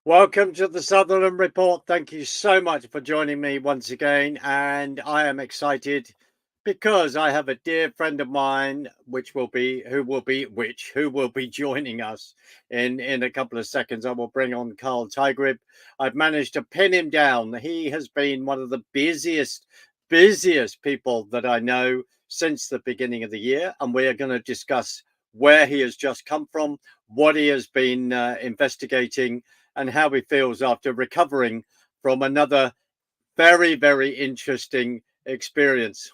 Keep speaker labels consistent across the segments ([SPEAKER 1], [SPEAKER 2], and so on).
[SPEAKER 1] Welcome to the Sutherland Report. Thank you so much for joining me once again. And I am excited because I have a dear friend of mine, who will be joining us in a couple of seconds. I will bring on Carl Teichrib. I've managed to pin him down. He has been one of the busiest people that I know since the beginning of the year. And we are going to discuss where he has just come from, what he has been investigating, and how he feels after recovering from another very, very interesting experience.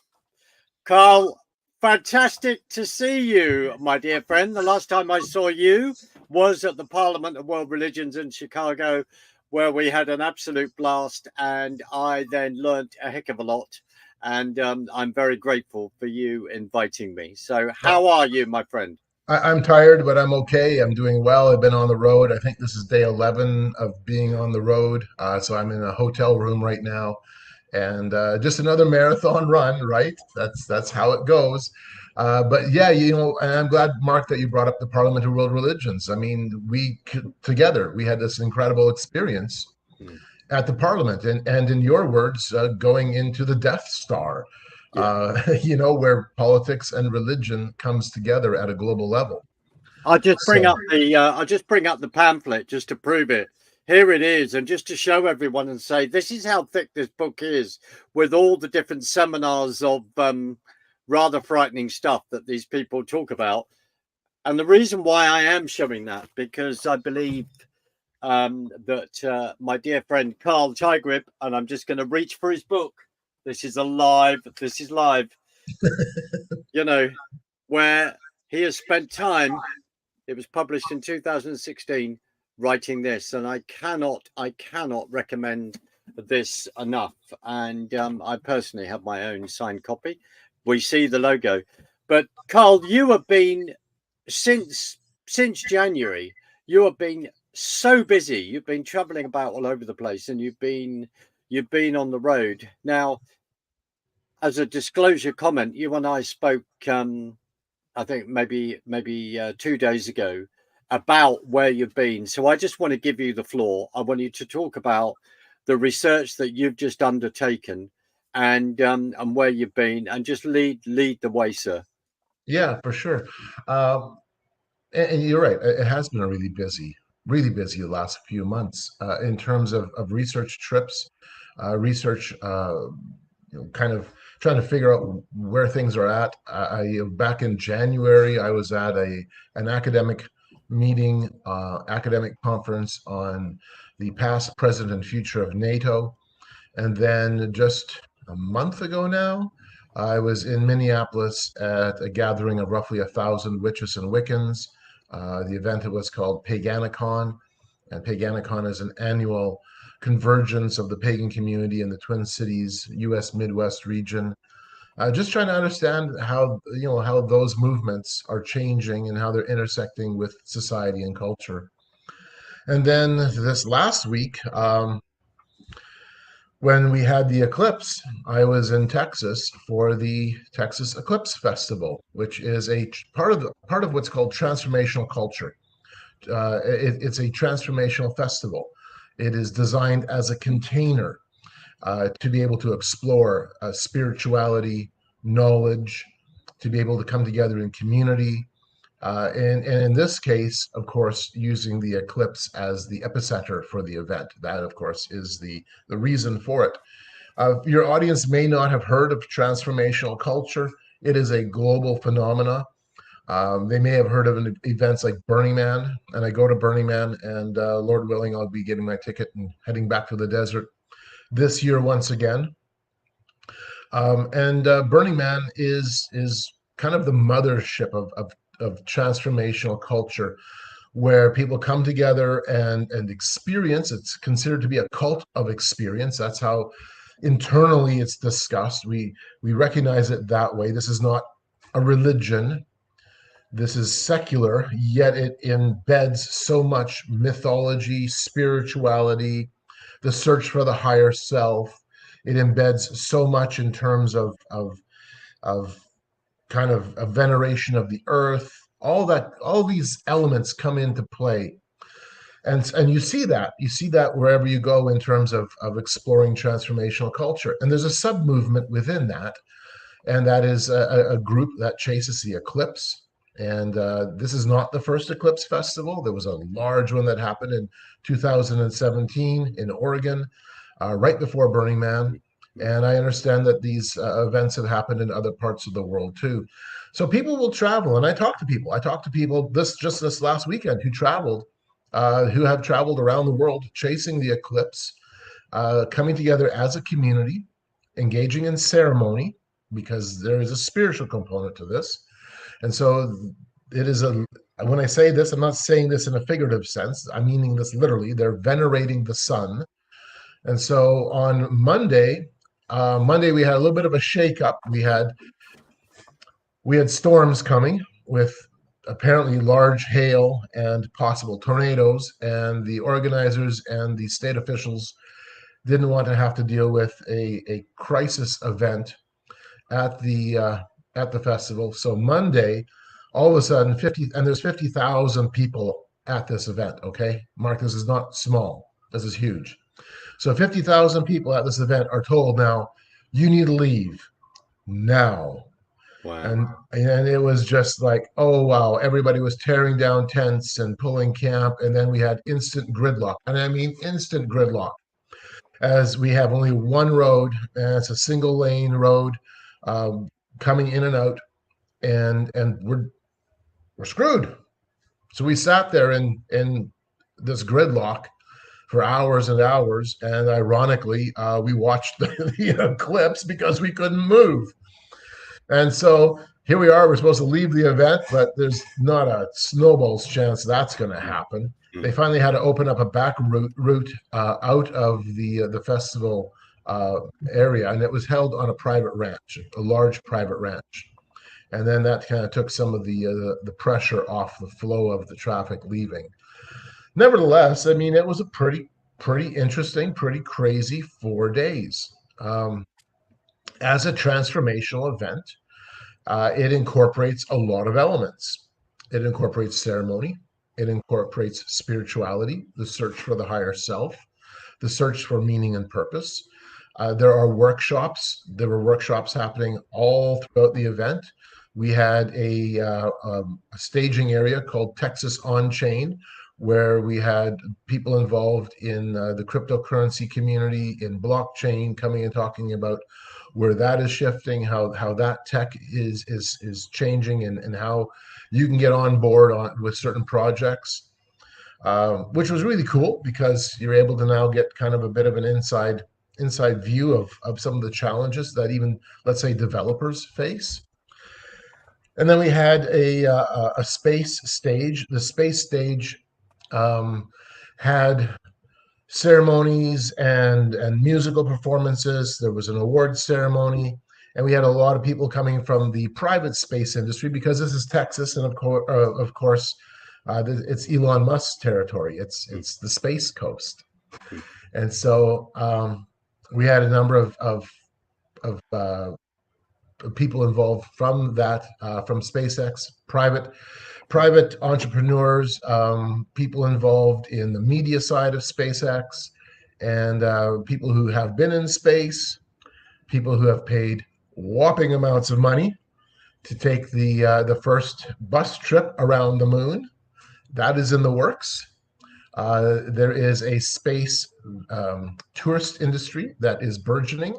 [SPEAKER 1] Carl, fantastic to see you, my dear friend. The last time I saw you was at the Parliament of World Religions in Chicago, where we had an absolute blast, and I then learnt a heck of a lot. And I'm very grateful for you inviting me. So how are you, my friend?
[SPEAKER 2] I'm tired, but I'm okay. I'm doing well. I've been on the road. I think this is day 11 of being on the road. So I'm in a hotel room right now, and just another marathon run, right? That's how it goes. But yeah, and I'm glad, Mark, that you brought up the Parliament of World Religions. I mean, together we had this incredible experience
[SPEAKER 1] Hmm.
[SPEAKER 2] at the Parliament, and in your words, going into the Death Star,
[SPEAKER 1] Yeah.
[SPEAKER 2] where politics and religion comes together at a global level. So
[SPEAKER 1] I'll just bring up the pamphlet just to prove it. Here it is, and just to show everyone and say this is how thick this book is, with all the different seminars of rather frightening stuff that these people talk about. And the reason why I am showing that, because I believe that my dear friend Carl Teichrib, and I'm just going to reach for his book. This is live. You know, where he has spent time. It was published in 2016, writing this, and I cannot recommend this enough. And I personally have my own signed copy. We see the logo, but Carl, you have been since January. You have been so busy. You've been traveling about all over the place, and you've been on the road. Now, as a disclosure comment, you and I spoke. I think maybe 2 days ago about where you've been. So I just want to give you the floor. I want you to talk about the research that you've just undertaken and where you've been, and just lead the way, sir.
[SPEAKER 2] yeah, for sure. Um, and you're right. It has been a really busy the last few months in terms of research trips, research, kind of trying to figure out where things are at. Back in January, I was at an academic meeting, academic conference on the past, present, and future of NATO. And then just a month ago now, I was in Minneapolis at a gathering of roughly 1,000 witches and Wiccans. The event was called Paganicon, and Paganicon is an annual convergence of the pagan community in the Twin Cities, U.S. Midwest region. Just trying to understand how those movements are changing and how they're intersecting with society and culture. And then this last week, when we had the eclipse, I was in Texas for the Texas Eclipse Festival, which is a part of what's called transformational culture. It's a transformational festival. It is designed as a container to be able to explore spirituality, knowledge, to be able to come together in community. And in this case, of course, using the eclipse as the epicenter for the event. That, of course, is the reason for it. Your audience may not have heard of transformational culture. It is a global phenomena. They may have heard of events like Burning Man, and I go to Burning Man, and Lord willing, I'll be getting my ticket and heading back to the desert this year once again. And Burning Man is kind of the mothership of transformational culture, where people come together and experience. It's considered to be a cult of experience. That's how internally it's discussed. We recognize it that way. This is not a religion. This is secular, yet it embeds so much mythology, spirituality, the search for the higher self. It embeds so much in terms of kind of a veneration of the earth. All these elements come into play. And you see that wherever you go in terms of exploring transformational culture. And there's a sub movement within that, and that is a group that chases the eclipse. And this is not the first eclipse festival. There was a large one that happened in 2017 in Oregon, right before Burning Man. And I understand that these events have happened in other parts of the world too. So people will travel, and I talk to people. I talked to people this last weekend who have traveled around the world chasing the eclipse, coming together as a community, engaging in ceremony, because there is a spiritual component to this. And so it is when I say this, I'm not saying this in a figurative sense. I'm meaning this literally. They're venerating the sun. And so on Monday we had a little bit of a shakeup. We had storms coming with apparently large hail and possible tornadoes, and the organizers and the state officials didn't want to have to deal with a crisis event at the festival. So Monday, all of a sudden, there's 50,000 people at this event. Okay, Mark, this is not small. This is huge. So 50,000 people at this event are told now, you need to leave now.
[SPEAKER 1] Wow.
[SPEAKER 2] And it was just like, oh wow, everybody was tearing down tents and pulling camp, and then we had instant gridlock. And I mean instant gridlock, as we have only one road, and it's a single lane road coming in and out, and we're screwed. So we sat there in this gridlock for hours and hours, and ironically, we watched the eclipse because we couldn't move. And so here we are. We're supposed to leave the event, but there's not a snowball's chance that's going to happen. They finally had to open up a back route out of the festival area, and it was held on a private ranch, a large private ranch. And then that kind of took some of the pressure off the flow of the traffic leaving. Nevertheless, I mean, it was a pretty interesting, pretty crazy 4 days. As a transformational event, it incorporates a lot of elements. It incorporates ceremony. It incorporates spirituality, the search for the higher self, the search for meaning and purpose. There are workshops. There were workshops happening all throughout the event. We had a staging area called Texas On Chain, where we had people involved in the cryptocurrency community, in blockchain, coming and talking about where that is shifting, how that tech is changing, and how you can get on board with certain projects, which was really cool because you're able to now get kind of a bit of an inside view of some of the challenges that even, let's say, developers face. And then we had a space stage. The space stage had ceremonies and musical performances. There was an awards ceremony, and we had a lot of people coming from the private space industry because this is Texas, and of course, it's Elon Musk's territory. It's the Space Coast, and so we had a number of people involved from that, from SpaceX, private entrepreneurs, people involved in the media side of SpaceX, and people who have been in space, people who have paid whopping amounts of money to take the first bus trip around the moon. That is in the works. There is a space tourist industry that is burgeoning,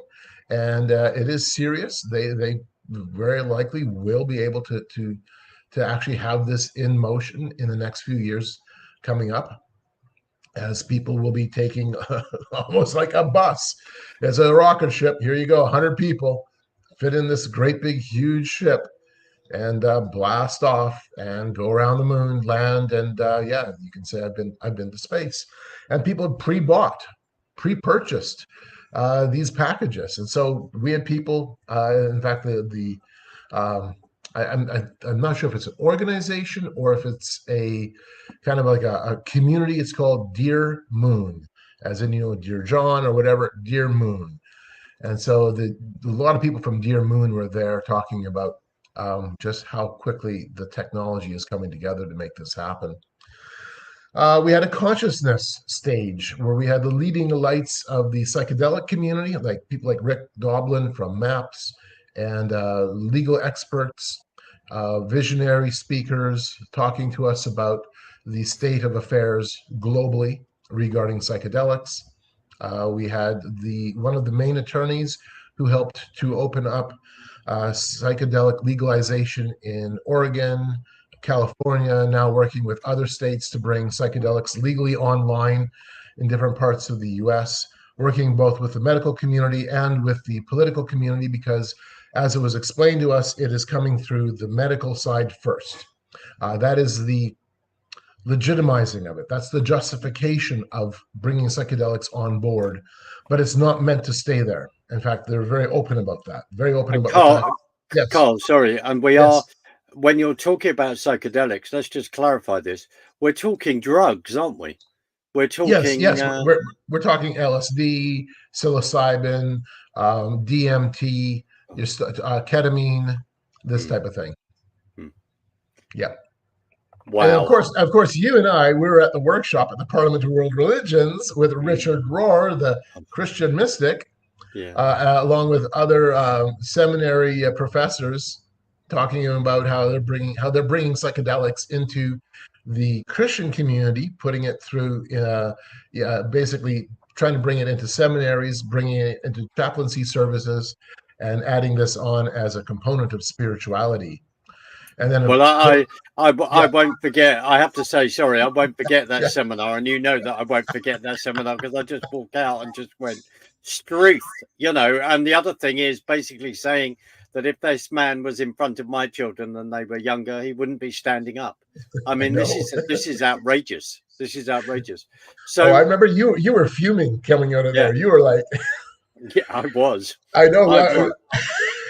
[SPEAKER 2] and it is serious. They very likely will be able to actually have this in motion in the next few years coming up, as people will be taking almost like a bus. It's a rocket ship. Here you go, 100 people fit in this great big huge ship and blast off and go around the moon, land, and yeah, you can say I've been to space. And people pre-purchased these packages, and so we had people. In fact, I'm not sure if it's an organization or if it's a kind of like a community. It's called Dear Moon, as in, Dear John or whatever, Dear Moon. And so a lot of people from Dear Moon were there talking about just how quickly the technology is coming together to make this happen. We had a consciousness stage where we had the leading lights of the psychedelic community, like people like Rick Doblin from MAPS, and legal experts, visionary speakers talking to us about the state of affairs globally regarding psychedelics. We had one of the main attorneys who helped to open up psychedelic legalization in Oregon, California, now working with other states to bring psychedelics legally online in different parts of the US, working both with the medical community and with the political community, because as it was explained to us, it is coming through the medical side first. That is the legitimizing of it. That's the justification of bringing psychedelics on board, but it's not meant to stay there. In fact, they're very open about that. Very open about the fact. Yes.
[SPEAKER 1] Carl, sorry, and we
[SPEAKER 2] Yes.
[SPEAKER 1] are, when you're talking about psychedelics, let's just clarify this. We're talking drugs, aren't we? We're talking.
[SPEAKER 2] Yes. We're talking LSD, psilocybin, DMT, ketamine, this type of thing. Yeah.
[SPEAKER 1] Wow.
[SPEAKER 2] And of course, you and I, we were at the workshop at the Parliament of World Religions with Richard Rohr, the Christian mystic, along with other seminary professors, talking about how they're bringing psychedelics into the Christian community, putting it through, basically trying to bring it into seminaries, bringing it into chaplaincy services, and adding this on as a component of spirituality. And then,
[SPEAKER 1] well, I won't forget. I have to say, sorry, I won't forget that seminar, and you know that I won't forget that seminar because I just walked out and just went struth, And the other thing is basically saying that if this man was in front of my children and they were younger, he wouldn't be standing up. I mean, this is outrageous. This is outrageous. So
[SPEAKER 2] I remember you were fuming coming out of there. You were like,
[SPEAKER 1] yeah, I was.
[SPEAKER 2] I know.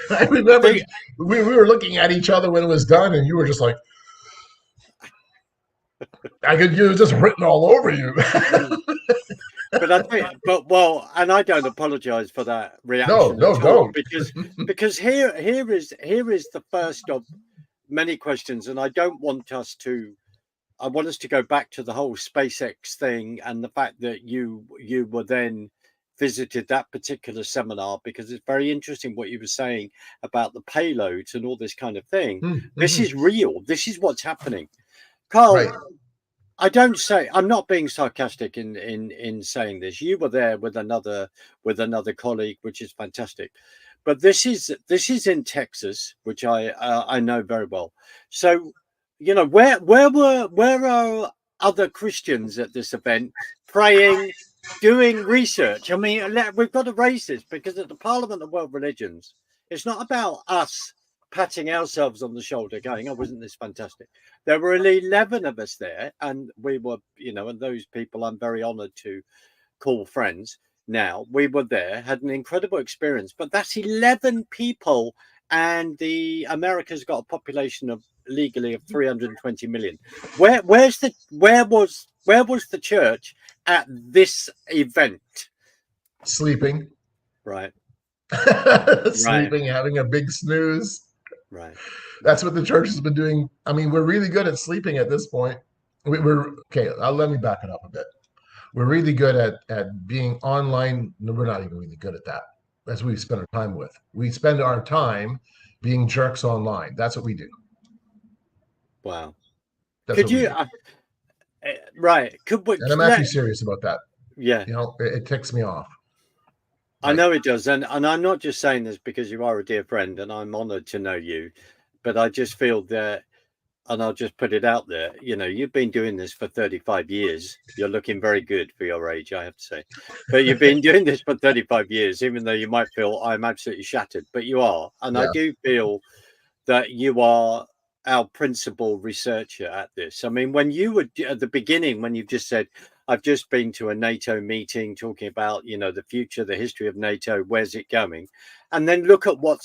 [SPEAKER 2] I remember we were looking at each other when it was done, and you were just like, you were just written all over you.
[SPEAKER 1] And I don't apologize for that reaction.
[SPEAKER 2] No, don't.
[SPEAKER 1] Because here is the first of many questions, and I want us to go back to the whole SpaceX thing and the fact that you were then visited that particular seminar, because it's very interesting what you were saying about the payloads and all this kind of thing. This is real. This is what's happening. Carl, right. I'm not being sarcastic in saying this. You were there with another colleague, which is fantastic. But this is in Texas, which I know very well. So, where are other Christians at this event praying, doing research? I mean, we've got to raise this, because at the Parliament of World Religions, it's not about us patting ourselves on the shoulder going, oh, wasn't this fantastic? There were 11 of us there, and we were, and those people I'm very honored to call friends now. We were there, had an incredible experience, but that's 11 people, and America's got a population of legally of 320 million. Where was the church at this event?
[SPEAKER 2] Sleeping.
[SPEAKER 1] Right.
[SPEAKER 2] Sleeping, having a big snooze.
[SPEAKER 1] Right.
[SPEAKER 2] That's what the church has been doing. I mean, we're really good at sleeping at this point. Let me back it up a bit. We're really good at being online. No, we're not even really good at that. That's what we spend our time with. We spend our time being jerks online. That's what we do.
[SPEAKER 1] Wow.
[SPEAKER 2] Could you?
[SPEAKER 1] Right. Could we?
[SPEAKER 2] And I'm actually serious about that.
[SPEAKER 1] Yeah.
[SPEAKER 2] It ticks me off.
[SPEAKER 1] I know it does. And I'm not just saying this because you are a dear friend and I'm honored to know you, but I just feel that, and I'll just put it out there, you've been doing this for 35 years. You're looking very good for your age, I have to say. But you've been doing this for 35 years, even though you might feel I'm absolutely shattered, but you are. And I do feel that you are our principal researcher at this. I mean, when you were at the beginning, when you just said, I've just been to a NATO meeting talking about, the future, the history of NATO, where's it going? And then look at what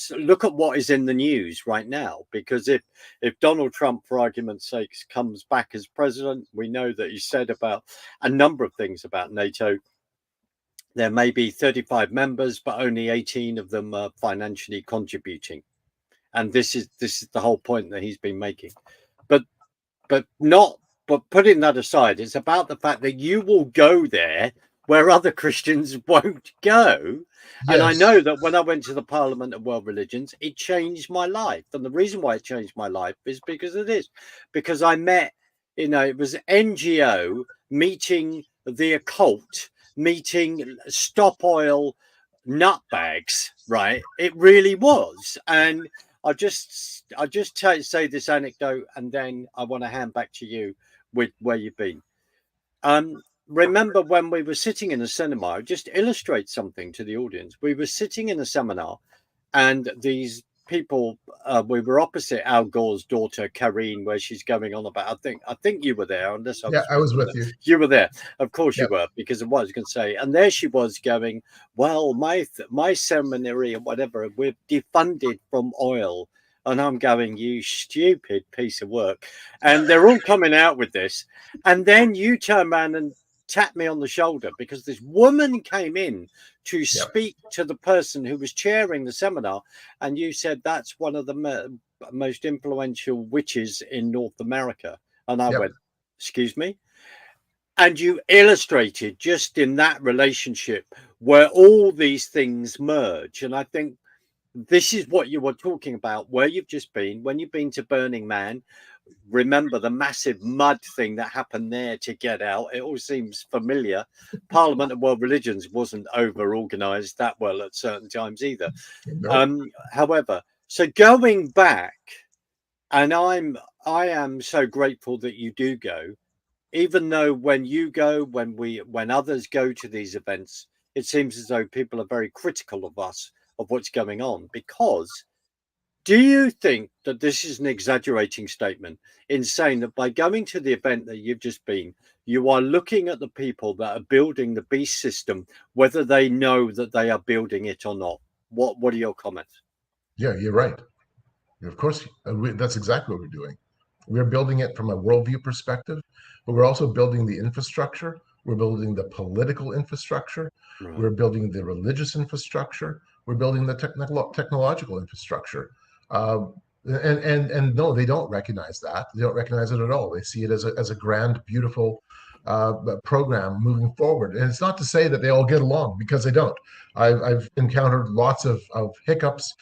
[SPEAKER 1] is in the news right now. Because if Donald Trump, for argument's sake, comes back as president, we know that he said about a number of things about NATO. There may be 35 members, but only 18 of them are financially contributing. And this is the whole point that he's been making. But not but putting that aside, it's about the fact that you will go there where other Christians won't go. And I
[SPEAKER 2] Yes.
[SPEAKER 1] know that when I went to the Parliament of World Religions, it changed my life. And the reason why it changed my life is because I met, it was NGO meeting the occult, meeting stop oil nutbags, right? It really was. And I just say this anecdote, and then I want to hand back to you with where you've been. Remember when we were sitting in a seminar, just illustrate something to the audience. We were sitting in a seminar, and these people, we were opposite Al Gore's daughter, Karine, where she's going on about, I think you were there, unless I
[SPEAKER 2] Yeah,
[SPEAKER 1] was
[SPEAKER 2] I was with
[SPEAKER 1] there.
[SPEAKER 2] you.
[SPEAKER 1] You were there. Of course you
[SPEAKER 2] Yep.
[SPEAKER 1] were, because of what I was going to say. And there she was going, well, my seminary or whatever, we're defunded from oil. And I'm going, you stupid piece of work. And they're all coming out with this. And then you turn around and tap me on the shoulder, because this woman came in to
[SPEAKER 2] Yep.
[SPEAKER 1] speak to the person who was chairing the seminar. And you said, that's one of the most influential witches in North America. And I
[SPEAKER 2] Yep.
[SPEAKER 1] went, excuse me? And you illustrated just in that relationship where all these things merge. And I think this is what you were talking about, where you've just been. When you've been to Burning Man, remember the massive mud thing that happened there to get out. It all seems familiar. Parliament of World Religions wasn't over organized that well at certain times either.
[SPEAKER 2] Nope.
[SPEAKER 1] However, so going back, and I am so grateful that you do go, even though when you go, when others go to these events, it seems as though people are very critical of us, of what's going on. Because do you think that this is an exaggerating statement in saying that by going to the event that you've just been, you are looking at the people that are building the beast system, whether they know that they are building it or not? What are your comments?
[SPEAKER 2] Yeah, you're right. Of course, that's exactly what we're doing. We're building it from a worldview perspective, but we're also building the infrastructure. We're building the political infrastructure.
[SPEAKER 1] Right.
[SPEAKER 2] We're building the religious infrastructure. We're building the technological infrastructure. And no, they don't recognize that. They don't recognize it at all. They see it as a grand, beautiful program moving forward. And it's not to say that they all get along, because they don't. I've encountered lots of hiccups,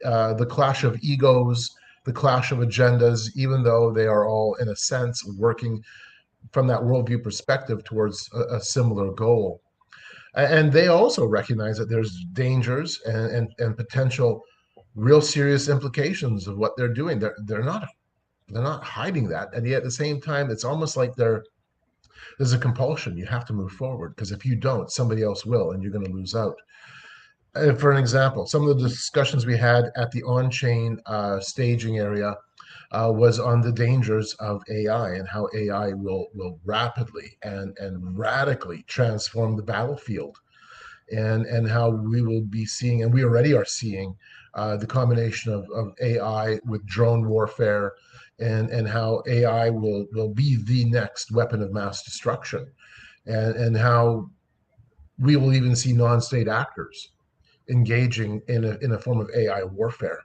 [SPEAKER 2] the clash of egos, the clash of agendas, even though they are all, in a sense, working from that worldview perspective towards a similar goal. And they also recognize that there's dangers and potential real serious implications of what they're doing. They're not hiding that. And yet at the same time, it's almost like there's a compulsion. You have to move forward, because if you don't, somebody else will, and you're going to lose out. For an example, some of the discussions we had at the on-chain staging area was on the dangers of AI, and how AI will rapidly and radically transform the battlefield, and how we will be seeing, and we already are seeing, the combination of AI with drone warfare, and how AI will be the next weapon of mass destruction, and how we will even see non-state actors engaging in a form of AI warfare.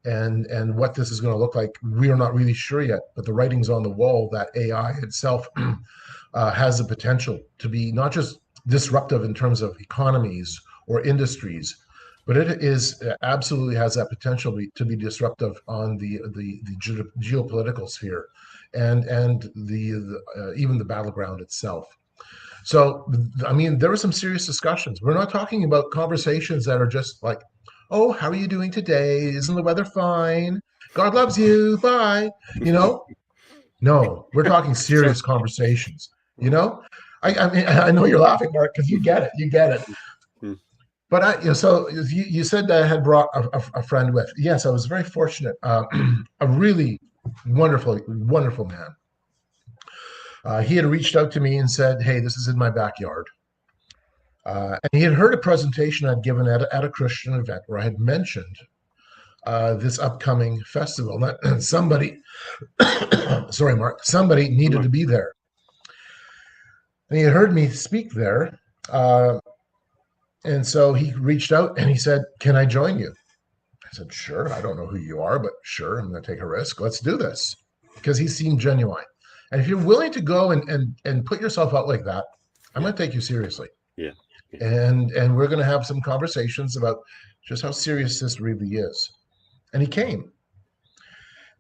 [SPEAKER 2] And what this is going to look like, we are not really sure yet, but the writing's on the wall that AI itself has the potential to be not just disruptive in terms of economies or industries, but it absolutely has that potential to be disruptive on the geopolitical sphere, and even the battleground itself. So, I mean, there were some serious discussions. We're not talking about conversations that are just like, oh, how are you doing today? Isn't the weather fine? God loves you. Bye. You know? No, we're talking
[SPEAKER 1] So,
[SPEAKER 2] serious conversations. You know? I mean, I know you're laughing, Mark, because you get it. You get it.
[SPEAKER 1] mm,
[SPEAKER 2] But so you said that I had brought a friend with. Yes, I was very fortunate. A really wonderful, wonderful man. He had reached out to me and said, "Hey, this is in my backyard." And he had heard a presentation I'd given at a Christian event where I had mentioned this upcoming festival. That somebody, sorry, Mark, somebody needed to be there. And he had heard me speak there. And so he reached out and he said, "Can I join you?" I said, "Sure. I don't know who you are, but sure, I'm going to take a risk. Let's do this." Because he seemed genuine. And if you're willing to go and put yourself out like that, I'm going to take you seriously.
[SPEAKER 1] Yeah.
[SPEAKER 2] And we're going to have some conversations about just how serious this really is. And he came.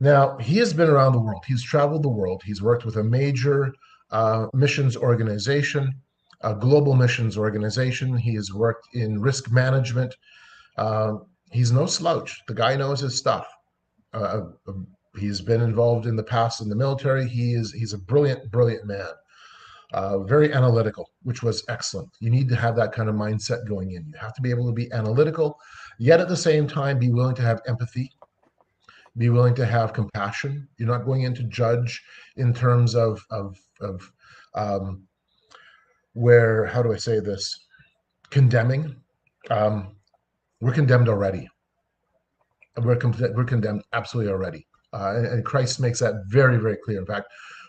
[SPEAKER 2] Now, he has been around the world. He's traveled the world. He's worked with a major missions organization, a global missions organization. He has worked in risk management. He's no slouch. The guy knows his stuff. He's been involved in the past in the military. He's a brilliant, brilliant man. Very analytical, which was excellent. You need to have that kind of mindset going in. You have to be able to be analytical, yet at the same time be willing to have empathy, be willing to have compassion. You're not going in to judge in terms of where, how do I say this, condemning. We're condemned already. We're condemned absolutely already. And Christ makes that very, very clear. In fact,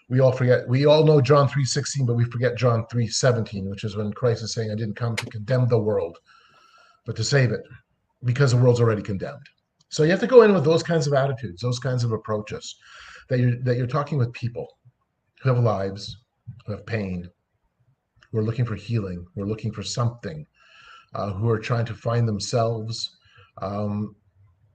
[SPEAKER 2] we all know John 3:16, but we forget John 3:17, which is when Christ is saying, I didn't come to condemn the world, but to save it, because the world's already condemned. So you have to go in with those kinds of attitudes, those kinds of approaches, that you're talking with people who have lives, who have pain, who are looking for healing, who are looking for something, who are trying to find themselves.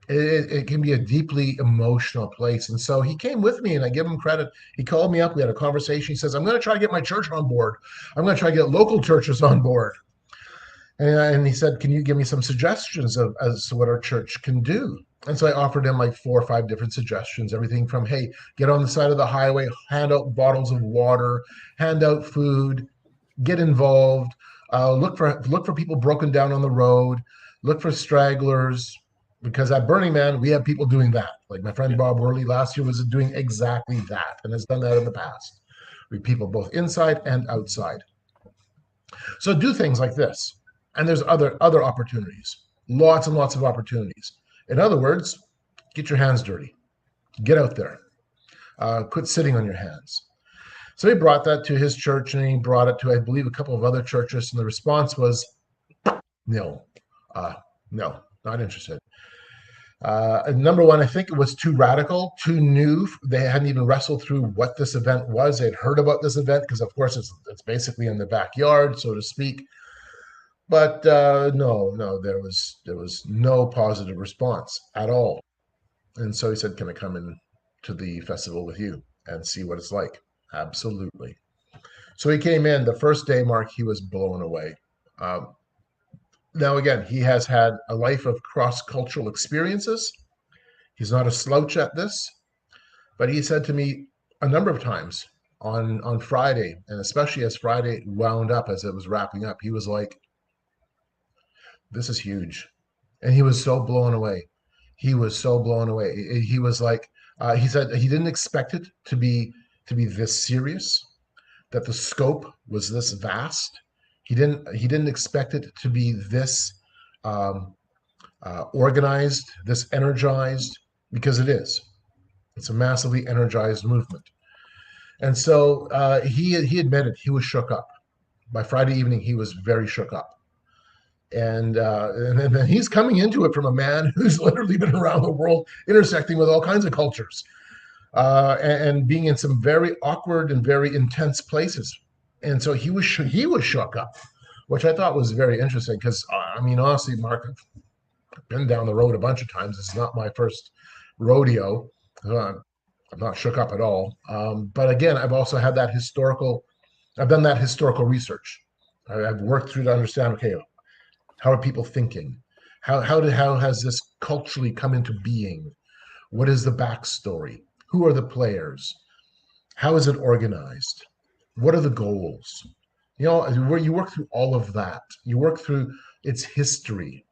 [SPEAKER 2] It can be a deeply emotional place. And so he came with me, and I give him credit. He called me up. We had a conversation. He says, I'm going to try to get my church on board. I'm going to try to get local churches on board. And he said, can you give me some suggestions as to what our church can do? And so I offered him like 4 or 5 different suggestions, everything from, hey, get on the side of the highway, hand out bottles of water, hand out food, get involved, look for people broken down on the road, look for stragglers. Because at Burning Man, we have people doing that. Like my friend Bob Worley last year was doing exactly that and has done that in the past. We have people both inside and outside. So do things like this. And there's other opportunities, lots and lots of opportunities. In other words, get your hands dirty. Get out there. Quit sitting on your hands. So he brought that to his church, and he brought it to, I believe, a couple of other churches. And the response was, no, not interested. Number one, I think it was too radical, too new. They hadn't even wrestled through what this event was. They'd heard about this event because, of course, it's basically in the backyard, so to speak. But no, there was no positive response at all. And so he said, "Can I come in to the festival with you and see what it's like?" Absolutely. So he came in. The first day, Mark, he was blown away. Now, again, he has had a life of cross-cultural experiences. He's not a slouch at this, but he said to me a number of times on Friday, and especially as Friday wound up, as it was wrapping up, he was like, this is huge. And he was so blown away. He was so blown away. He was like, he said he didn't expect it to be this serious, that the scope was this vast. He didn't expect it to be this organized, this energized, because it is. It's a massively energized movement. And so he admitted he was shook up. By Friday evening, he was very shook up. And then he's coming into it from a man who's literally been around the world, intersecting with all kinds of cultures, and being in some very awkward and very intense places. And so he was shook up, which I thought was very interesting because, I mean, honestly, Mark, I've been down the road a bunch of times. It's not my first rodeo. I'm not shook up at all. But again, I've also had that I've done that historical research. I've worked through to understand, okay, how are people thinking? How has this culturally come into being? What is the backstory? Who are the players? How is it organized? What are the goals? You know, where you work through all of that. You work through its history.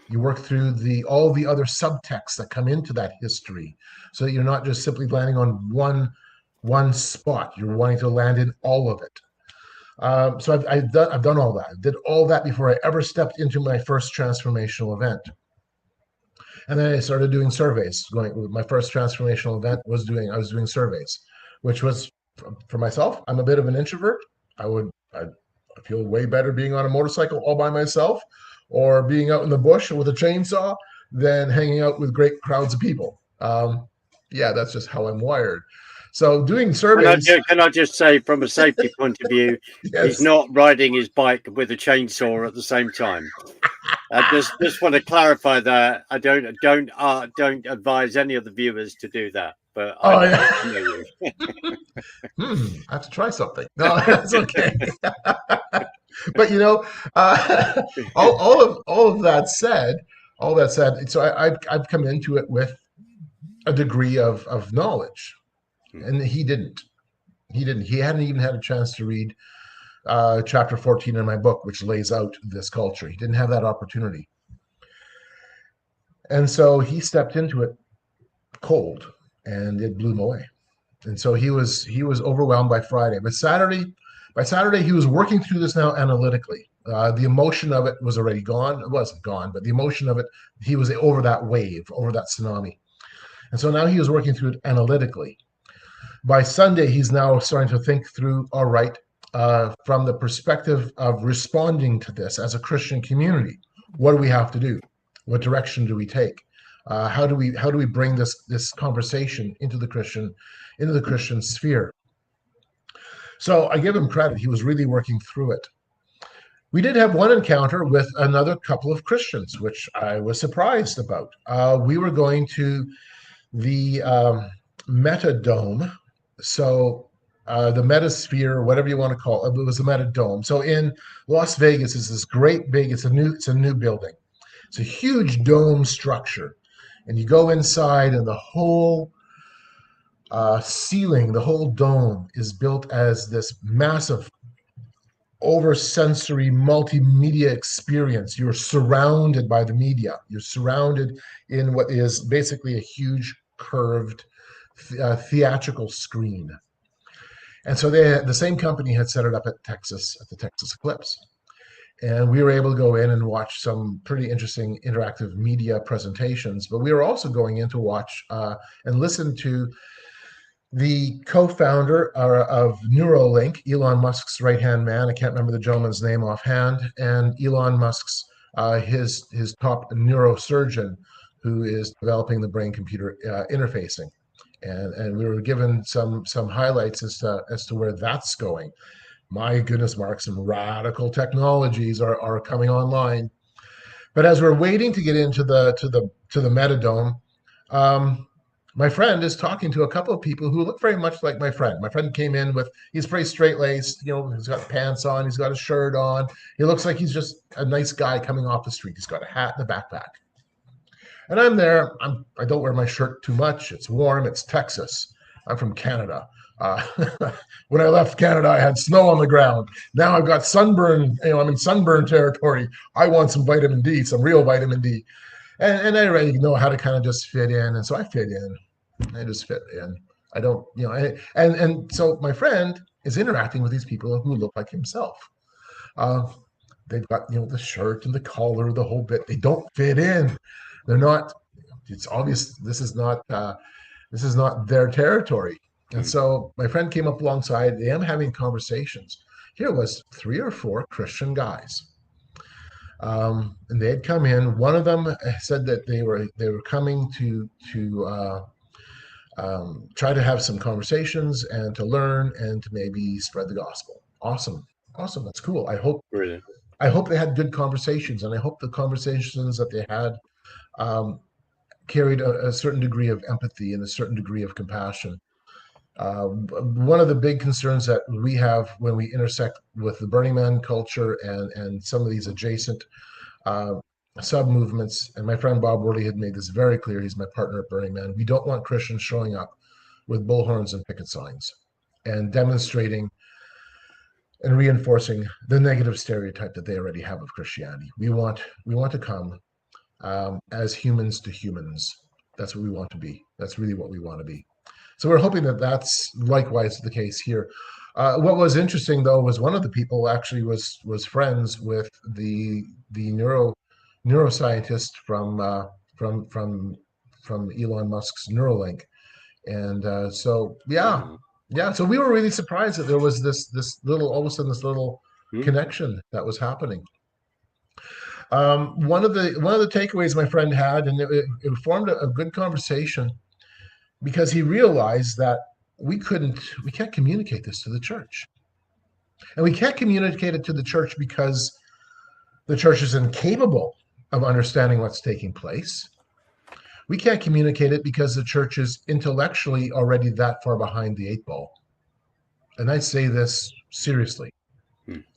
[SPEAKER 2] You work through all the other subtexts that come into that history, so that you're not just simply landing on one spot. You're wanting to land in all of it. So I've done all that. I did all that before I ever stepped into my first transformational event. And then I started doing surveys. My first transformational event I was doing surveys, which was, for myself, I'm a bit of an introvert. I feel way better being on a motorcycle all by myself or being out in the bush with a chainsaw than hanging out with great crowds of people. Yeah, that's just how I'm wired. So doing surveys.
[SPEAKER 1] Can I just say, from a safety point of view,
[SPEAKER 2] Yes.
[SPEAKER 1] he's not riding his bike with a chainsaw at the same time. I just want to clarify that. I don't advise any of the viewers to do that. But I know you.
[SPEAKER 2] I have to try something. No, that's okay. But all of that said, so I've come into it with a degree of knowledge, and he didn't. He hadn't even had a chance to read chapter 14 in my book, which lays out this culture. He didn't have that opportunity, and so he stepped into it cold, and it blew him away. And so he was overwhelmed by Friday. By Saturday, he was working through this now analytically. The emotion of it was already gone. It wasn't gone, but the emotion of it, he was over that wave, over that tsunami. And so now he was working through it analytically. By Sunday, he's now starting to think through, all right, from the perspective of responding to this as a Christian community, what do we have to do? What direction do we take? How do we bring this conversation into the Christian sphere? So I give him credit. He was really working through it. We did have one encounter with another couple of Christians, which I was surprised about. We were going to the Metadome. So the Metasphere, whatever you want to call it, it was the Metadome. So in Las Vegas is this great big, it's a new building. It's a huge dome structure. And you go inside and the whole ceiling, the whole dome is built as this massive over-sensory multimedia experience. You're surrounded by the media. You're surrounded in what is basically a huge curved theatrical screen. And so the same company had set it up at the Texas Eclipse. And we were able to go in and watch some pretty interesting interactive media presentations. But we were also going in to watch and listen to the co-founder of Neuralink, Elon Musk's right-hand man. I can't remember the gentleman's name offhand. And Elon Musk's his top neurosurgeon, who is developing the brain-computer interfacing. And we were given some highlights as to where that's going. My goodness, Mark, some radical technologies are coming online. But as we're waiting to get into the Metadome, my friend is talking to a couple of people who look very much like my friend. My friend came in he's pretty straight-laced, he's got pants on, he's got a shirt on. He looks like he's just a nice guy coming off the street. He's got a hat and a backpack. And I'm there. I don't wear my shirt too much. It's warm. It's Texas. I'm from Canada. When I left Canada, I had snow on the ground. Now I've got sunburn. I'm in sunburn territory. I want some vitamin D, some real vitamin D. And I already know how to kind of just fit in. And so I fit in. I just fit in. I don't, and so my friend is interacting with these people who look like himself. They've got, the shirt and the collar, the whole bit. They don't fit in. They're not, it's obvious this is not their territory. And so my friend came up alongside them having conversations. Here was 3 or 4 Christian guys. And they had come in. One of them said that they were coming to try to have some conversations and to learn and to maybe spread the gospel. Awesome. That's cool. I hope they had good conversations, and I hope the conversations that they had carried a certain degree of empathy and a certain degree of compassion. One of the big concerns that we have when we intersect with the Burning Man culture and some of these adjacent sub-movements, and my friend Bob Worley had made this very clear, he's my partner at Burning Man, we don't want Christians showing up with bullhorns and picket signs and demonstrating and reinforcing the negative stereotype that they already have of Christianity. We want to come as humans to humans. That's what we want to be. That's really what we want to be. So we're hoping that that's likewise the case here. What was interesting, though, was one of the people actually was friends with the neuroscientist from Elon Musk's Neuralink, and so so we were really surprised that there was this little, all of a sudden, this little connection that was happening. One of the takeaways my friend had, and it formed a good conversation, because he realized that we can't communicate this to the church. And we can't communicate it to the church because the church is incapable of understanding what's taking place. We can't communicate it because the church is intellectually already that far behind the eight ball. And I say this seriously.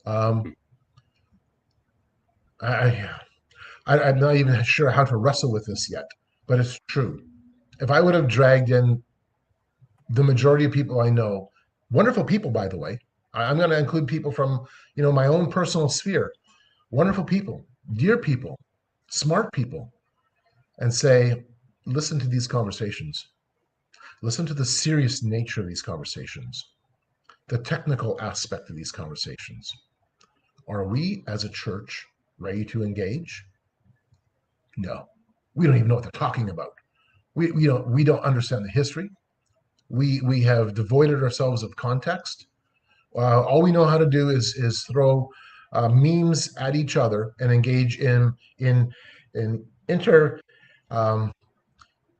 [SPEAKER 2] Um, I'm not even sure how to wrestle with this yet, but it's true. If I would have dragged in the majority of people I know, wonderful people, by the way, I'm going to include people from, my own personal sphere, wonderful people, dear people, smart people, and say, listen to these conversations. Listen to the serious nature of these conversations, the technical aspect of these conversations. Are we as a church ready to engage? No, we don't even know what they're talking about. We don't understand the history. We have devoided ourselves of context. All we know how to do is throw memes at each other and engage in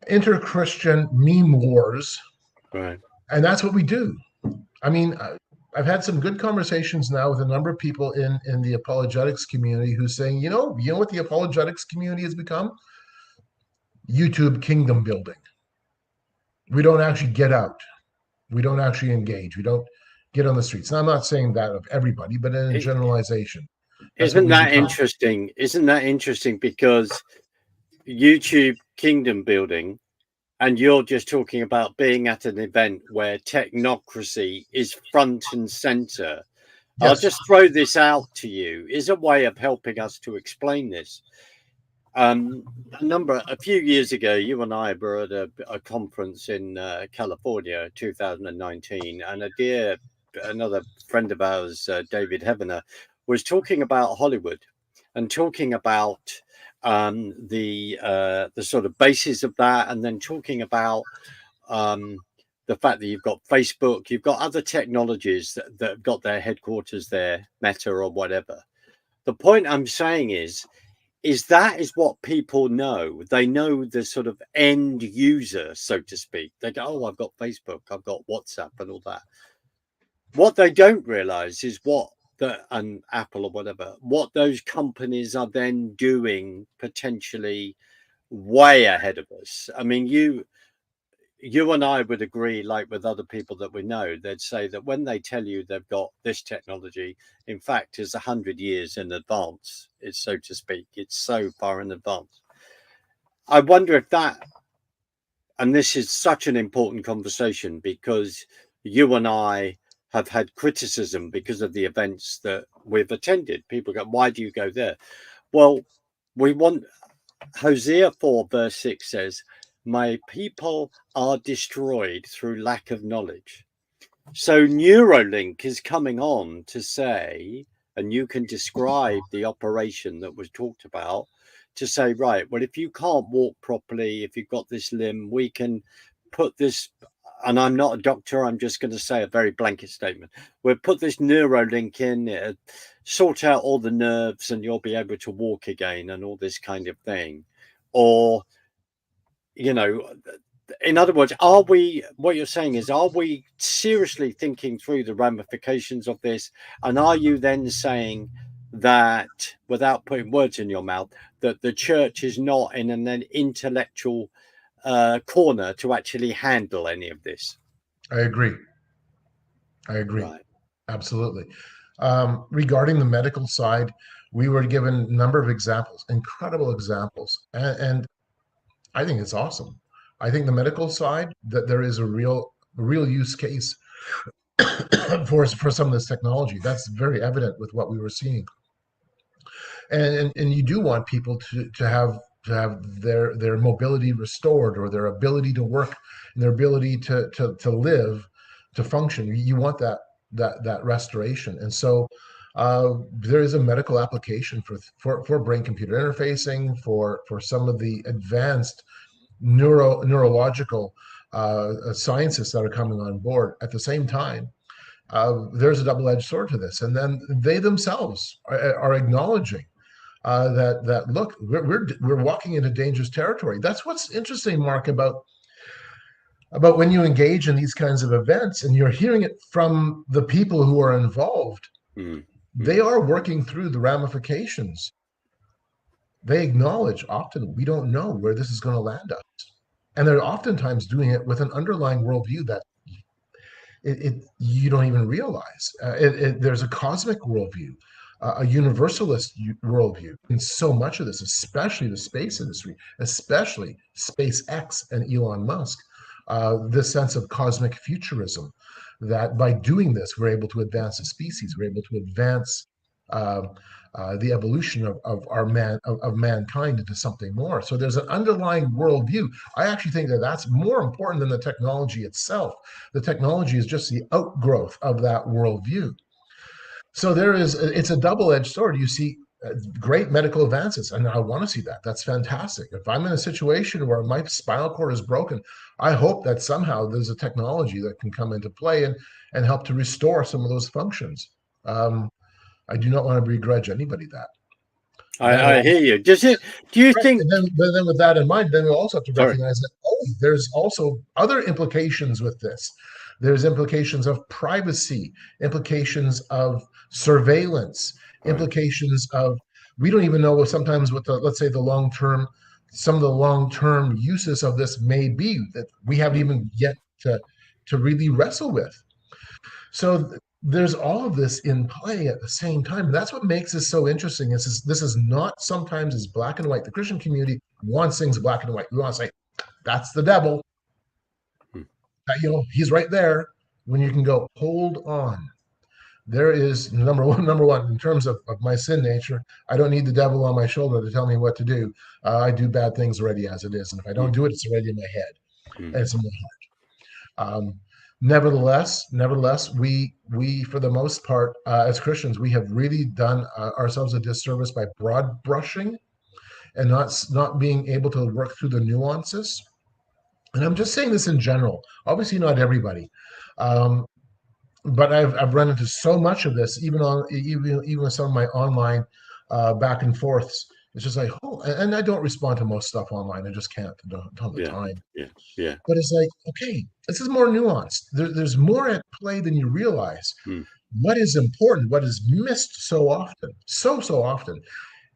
[SPEAKER 2] inter-Christian meme wars.
[SPEAKER 1] Right.
[SPEAKER 2] And that's what we do. I mean, I've had some good conversations now with a number of people in the apologetics community who's saying, you know what the apologetics community has become? YouTube kingdom building. We don't actually get out. We don't actually engage. We don't get on the streets. Now, I'm not saying that of everybody, but in a generalization.
[SPEAKER 1] Isn't that interesting? Isn't that interesting? Because YouTube kingdom building, and you're just talking about being at an event where technocracy is front and center. Yes. I'll just throw this out to you. Is a way of helping us to explain this. A few years ago, you and I were at a conference in California, 2019, and another friend of ours, David Heavener, was talking about Hollywood and talking about the sort of basis of that, and then talking about the fact that you've got Facebook, you've got other technologies that have got their headquarters there, Meta or whatever. The point I'm saying is that is what people know. They know the sort of end user, so to speak. They go, oh, I've got Facebook, I've got WhatsApp and all that. What they don't realize is and Apple or whatever, what those companies are then doing potentially way ahead of us. I mean, you and I would agree, like with other people that we know, they'd say that when they tell you they've got this technology, in fact, is 100 years in advance, it's so to speak. It's so far in advance. I wonder if and this is such an important conversation, because you and I have had criticism because of the events that we've attended. People go, why do you go there? Well, Hosea 4 verse 6 says, my people are destroyed through lack of knowledge. So Neuralink is coming on to say, and you can describe the operation that was talked about, to say, right, well, if you can't walk properly, if you've got this limb, we can put this, and I'm not a doctor, I'm just going to say a very blanket statement. We'll put this Neuralink in, sort out all the nerves, and you'll be able to walk again and all this kind of thing. Or, in other words, what you're saying is, are we seriously thinking through the ramifications of this? And are you then saying that, without putting words in your mouth, that the church is not in an intellectual corner to actually handle any of this?
[SPEAKER 2] I agree.
[SPEAKER 1] Right.
[SPEAKER 2] Absolutely. Regarding the medical side, we were given a number of examples, incredible examples, and I think it's awesome. I think the medical side, that there is a real use case for some of this technology. That's very evident with what we were seeing. And you do want people to have their mobility restored, or their ability to work, and their ability to live, to function. You want that restoration. And so there is a medical application for brain computer interfacing, for some of the advanced neurological scientists that are coming on board. At the same time, there's a double-edged sword to this, and then they themselves are acknowledging that look, we're walking into dangerous territory. That's what's interesting, Mark, about But when you engage in these kinds of events and you're hearing it from the people who are involved,
[SPEAKER 1] Mm.
[SPEAKER 2] they are working through the ramifications. They acknowledge often we don't know where this is going to land us. And they're oftentimes doing it with an underlying worldview that you don't even realize. There's a cosmic worldview, a universalist worldview in so much of this, especially the space industry, especially Space X and Elon Musk. This sense of cosmic futurism, that by doing this, we're able to advance the species, we're able to advance uh, the evolution of mankind into something more. So there's an underlying worldview. I actually think that that's more important than the technology itself. The technology is just the outgrowth of that worldview. So it's a double-edged sword. You see great medical advances, and I want to see that. That's fantastic. If I'm in a situation where my spinal cord is broken, I hope that somehow there's a technology that can come into play and help to restore some of those functions. I do not want to begrudge anybody that.
[SPEAKER 1] I hear you. Do you think?
[SPEAKER 2] But then with that in mind, then we also have to
[SPEAKER 1] Sorry.
[SPEAKER 2] recognize that there's also other implications with this. There's implications of privacy, implications of surveillance,
[SPEAKER 1] Right.
[SPEAKER 2] implications of we don't even know sometimes what let's say some of the long-term uses of this may be that we haven't even yet to really wrestle with. So there's all of this in play at the same time. And that's what makes this so interesting. This is not sometimes as black and white. The Christian community wants things black and white. We want to say, that's the devil. He's right there. When you can go, hold on. There is number one, in terms of my sin nature, I don't need the devil on my shoulder to tell me what to do. I do bad things already as it is. And if I don't do it, it's already in my head and it's in my heart. Nevertheless, we for the most part, as Christians, we have really done ourselves a disservice by broad brushing and not being able to work through the nuances. And I'm just saying this in general. Obviously, not everybody, but I've run into so much of this, even with some of my online back and forths. It's just like, and I don't respond to most stuff online. I just can't. I don't have the time.
[SPEAKER 1] Yeah.
[SPEAKER 2] But it's like, okay, this is more nuanced. There's more at play than you realize. What is important, what is missed so often, so often,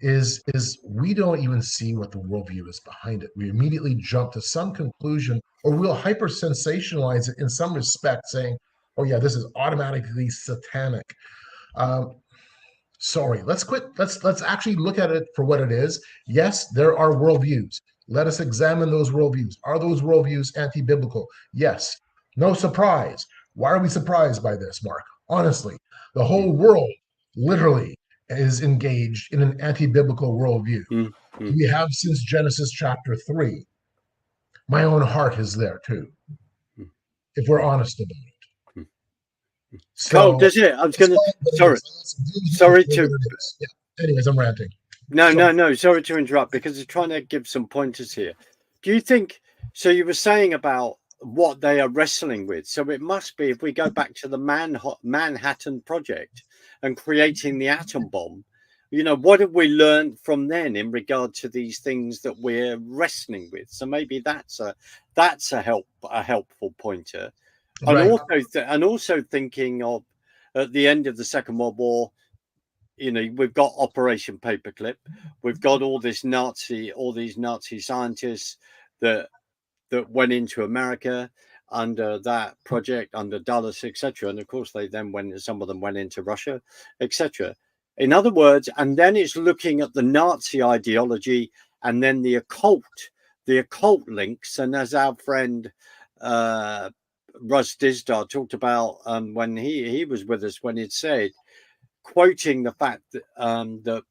[SPEAKER 2] is we don't even see what the worldview is behind it. We immediately jump to some conclusion, or we'll hyper sensationalize it in some respect, saying, "Oh yeah, this is automatically satanic." Sorry, let's quit. Let's actually look at it for what it is. Yes, there are worldviews. Let us examine those worldviews. Are those worldviews anti-biblical? Yes. No surprise. Why are we surprised by this, Mark? Honestly, the whole world literally is engaged in an anti-biblical worldview. We have since Genesis chapter 3. My own heart is there too, if we're honest about it.
[SPEAKER 1] So, does it? I was going to. Sorry to.
[SPEAKER 2] Yeah. Anyways, I'm ranting.
[SPEAKER 1] No. Sorry to interrupt because I'm trying to give some pointers here. Do you think? So you were saying about what they are wrestling with. So it must be, if we go back to the Manhattan Project and creating the atom bomb, what have we learned from then in regard to these things that we're wrestling with? So maybe that's a helpful pointer.
[SPEAKER 2] Right.
[SPEAKER 1] And also thinking of at the end of the Second World War, we've got Operation Paperclip, we've got all these Nazi scientists that went into America under that project, under Dulles, etc. And of course, some of them went into Russia, etc. In other words, and then it's looking at the Nazi ideology and then the occult links. And as our friend Russ Dizdar talked about when he was with us, when he'd said, quoting the fact that that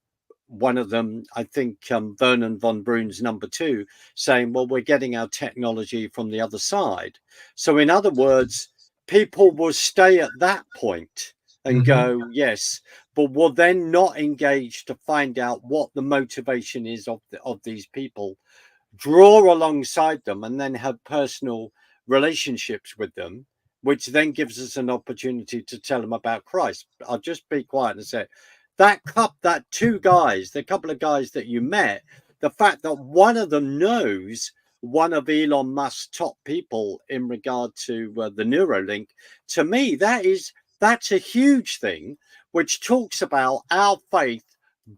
[SPEAKER 1] one of them, I think Vernon von Braun's number 2, saying, well, we're getting our technology from the other side. So in other words, people will stay at that point and go, yes, but will then not engage to find out what the motivation is of these people, draw alongside them, and then have personal relationships with them, which then gives us an opportunity to tell them about Christ. I'll just be quiet and say that the couple of guys that you met, the fact that one of them knows one of Elon Musk's top people in regard to the Neuralink, to me, that's a huge thing, which talks about our faith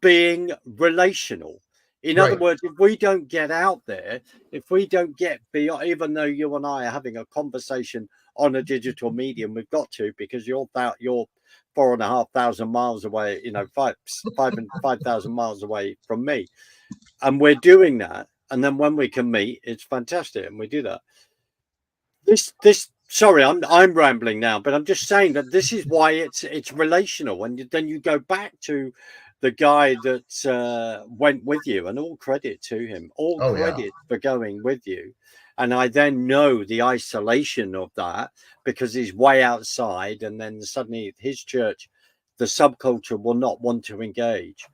[SPEAKER 1] being relational. In other
[SPEAKER 2] Right.
[SPEAKER 1] words, if we don't get out there, if we don't get beyond, even though you and I are having a conversation on a digital medium, we've got to, because you're 4,500 miles away, 5,000 miles away from me, and we're doing that. And then when we can meet, it's fantastic, and we do that. This sorry, I'm rambling now, but I'm just saying that this is why it's relational. And then you go back to the guy that went with you, and all credit to him, all credit for going with you. And I then know the isolation of that, because he's way outside, and then suddenly his church, the subculture, will not want to engage.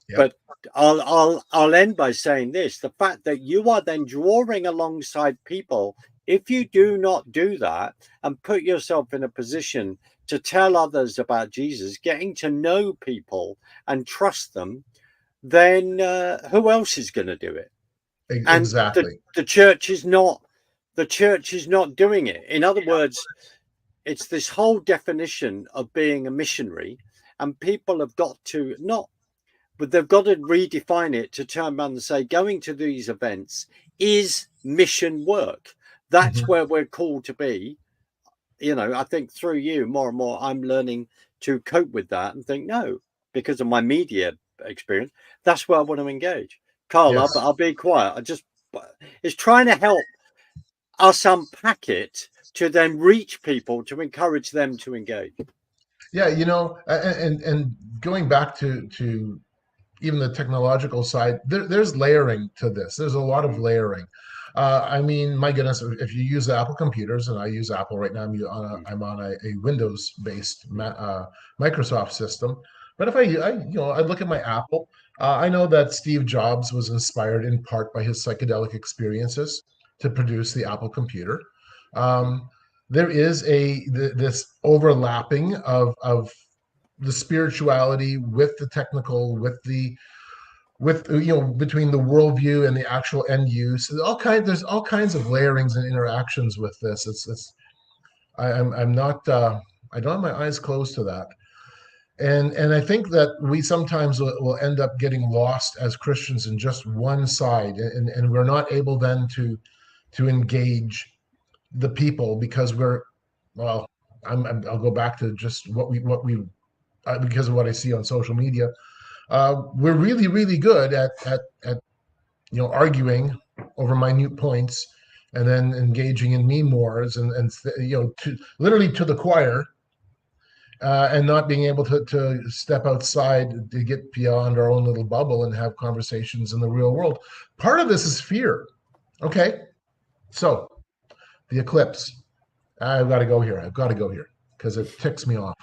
[SPEAKER 1] Yep. But I'll end by saying this: the fact that you are then drawing alongside people, if you do not do that and put yourself in a position to tell others about Jesus, getting to know people and trust them, then who else is going to do it?
[SPEAKER 2] Exactly.
[SPEAKER 1] And the church is not doing it. In other words, it's this whole definition of being a missionary, and people have got to but they've got to redefine it to turn around and say going to these events is mission work. That's where we're called to be. I think through you, more and more, I'm learning to cope with that and think, no, because of my media experience, that's where I want to engage. Carl, yes. I'll be quiet. It's trying to help us unpack it to then reach people, to encourage them to engage.
[SPEAKER 2] Yeah, and going back to even the technological side, there's layering to this. There's a lot of layering. I mean, my goodness, if you use Apple computers, and I use Apple right now, I'm on a Windows-based Microsoft system. But if I look at my Apple, I know that Steve Jobs was inspired in part by his psychedelic experiences to produce the Apple computer. There is this overlapping of the spirituality with the technical, between the worldview and the actual end use. There's all kinds of layerings and interactions with this. I'm not I don't have my eyes closed to that. And I think that we sometimes will end up getting lost as Christians in just one side, and we're not able then to engage the people, because I'll go back to just what we because of what I see on social media. We're really, really good at arguing over minute points, and then engaging in meme wars and literally to the choir, and not being able to step outside to get beyond our own little bubble and have conversations in the real world. Part of this is fear. Okay, so the eclipse. I've got to go here because it ticks me off.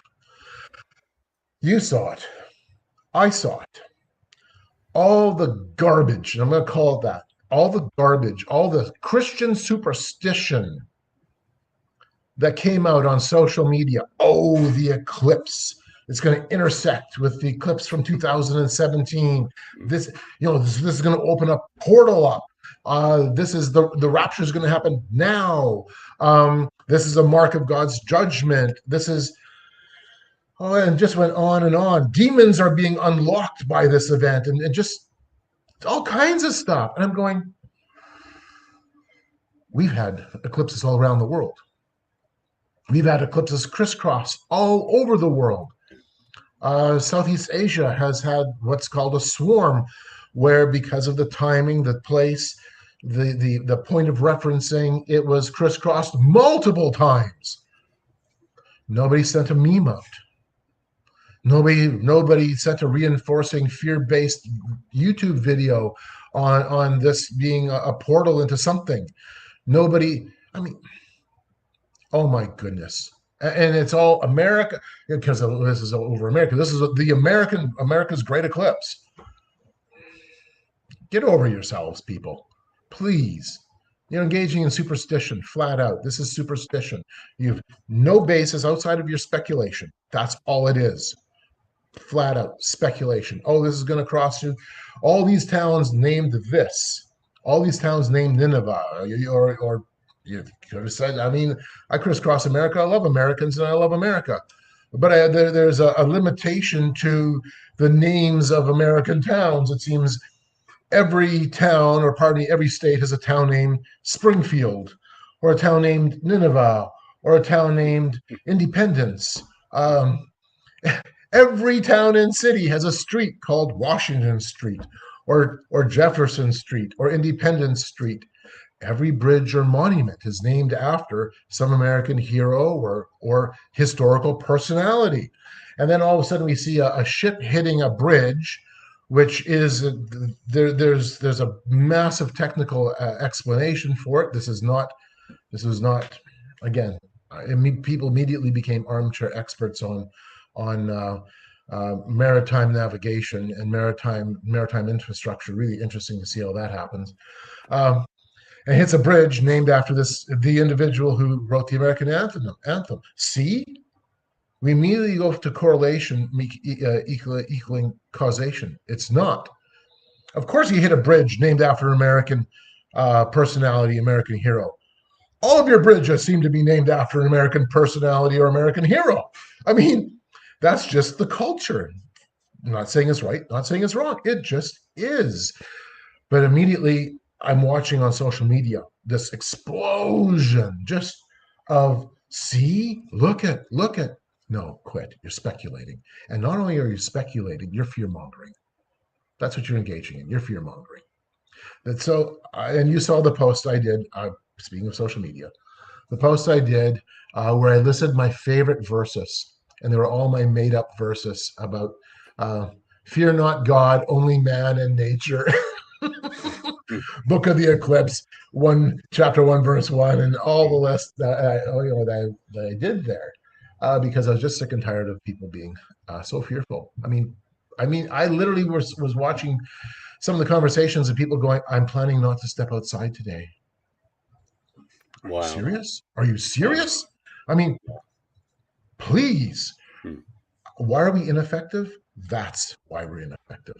[SPEAKER 2] You saw it. I saw it. All the garbage, and I'm going to call it that, all the garbage, all the Christian superstition that came out on social media. Oh, the eclipse. It's going to intersect with the eclipse from 2017. This is going to open a portal up. This is the rapture is going to happen now. This is a mark of God's judgment. This is, and just went on and on. Demons are being unlocked by this event, and just all kinds of stuff. And I'm going, we've had eclipses all around the world. We've had eclipses crisscross all over the world. Southeast Asia has had what's called a swarm, where because of the timing, the place, the point of referencing, it was crisscrossed multiple times. Nobody sent a meme out. Nobody sent a reinforcing fear-based YouTube video on this being a portal into something. Nobody, I mean, oh my goodness. And it's all America, because this is over America. This is America's great eclipse. Get over yourselves, people. Please. You're engaging in superstition, flat out. This is superstition. You have no basis outside of your speculation. That's all it is. Flat out speculation. Oh, this is going to cross you. All these towns named this. all these towns named Nineveh, or you could have said, I mean, I crisscross America. I love Americans and I love America. But there's a limitation to the names of American towns. It seems every town, or pardon me, every state has a town named Springfield, or a town named Nineveh, or a town named Independence. Every town and city has a street called Washington Street, or Jefferson Street, or Independence Street. Every bridge or monument is named after some American hero or historical personality. And then all of a sudden we see a ship hitting a bridge, which is there's a massive technical explanation for it. This was not again. People immediately became armchair experts on maritime navigation and maritime infrastructure. Really interesting to see how that happens. And hits a bridge named after the individual who wrote the American anthem. See, we immediately go to correlation equaling causation. It's not. Of course, he hit a bridge named after an American personality, American hero. All of your bridges seem to be named after an American personality or American hero. I mean, that's just the culture. I'm not saying it's right, not saying it's wrong. It just is. But immediately, I'm watching on social media this explosion just of, see, look at. No, quit. You're speculating. And not only are you speculating, you're fear-mongering. That's what you're engaging in. You're fear-mongering. And so, and you saw the post I did, speaking of social media, the post I did where I listed my favorite verses, and they were all my made-up verses about fear not God, only man and nature. Book of the Eclipse, chapter 1, verse 1, and all the list that I did there, because I was just sick and tired of people being so fearful. I mean, I literally was watching some of the conversations of people going, "I'm planning not to step outside today." Wow. Are you serious? Are you serious? I mean, please. Why are we ineffective? That's why we're ineffective.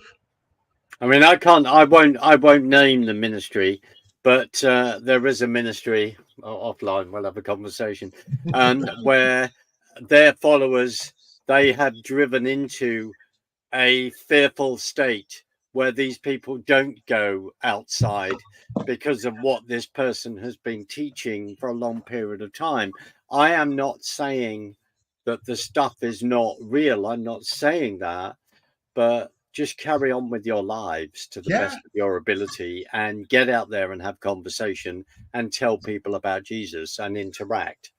[SPEAKER 1] I mean, I won't name the ministry, but there is a ministry offline. We'll have a conversation, and where their followers, they have driven into a fearful state where these people don't go outside because of what this person has been teaching for a long period of time. I am not saying that the stuff is not real. I'm not saying that, but just carry on with your lives to the best of your ability and get out there and have conversation and tell people about Jesus and interact.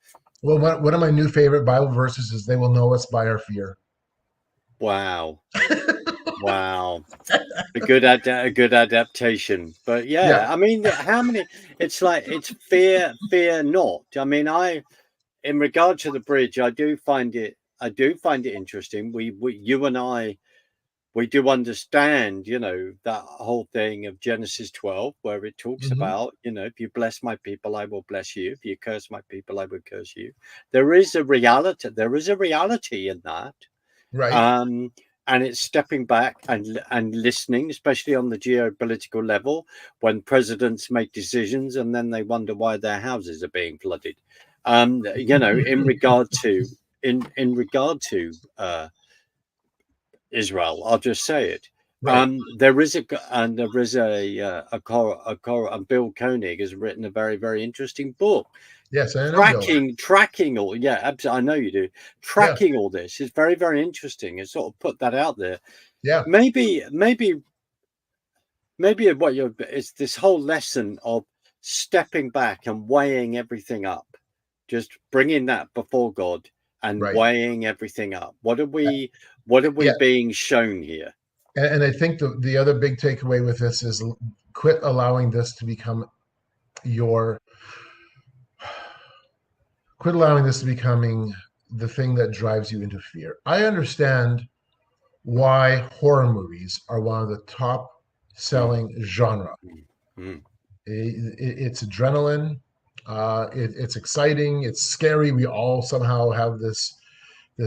[SPEAKER 2] Well, one of my new favorite Bible verses is, "They will know us by our fear."
[SPEAKER 1] Wow. Wow. A good adaptation. But yeah, I mean, how many, it's like, it's fear not. I mean, in regard to the bridge, I do find it interesting. You and I, we do understand, that whole thing of Genesis 12, where it talks about, if you bless my people, I will bless you. If you curse my people, I will curse you. There is a reality in that.
[SPEAKER 2] Right.
[SPEAKER 1] And it's stepping back and listening, especially on the geopolitical level, when presidents make decisions and then they wonder why their houses are being flooded. In regard to Israel, I'll just say it. Right. There is Bill Koenig has written a very, very interesting book.
[SPEAKER 2] Yes, I know.
[SPEAKER 1] Tracking all, absolutely. I know you do. Tracking all this is very, very interesting. And sort of put that out there.
[SPEAKER 2] Yeah.
[SPEAKER 1] Maybe it's this whole lesson of stepping back and weighing everything up, just bringing that before God and weighing everything up. What are we being shown here?
[SPEAKER 2] And I think the other big takeaway with this is quit allowing this to become becoming the thing that drives you into fear. I understand why horror movies are one of the top selling genre. It's adrenaline. It's exciting. It's scary. We all somehow have this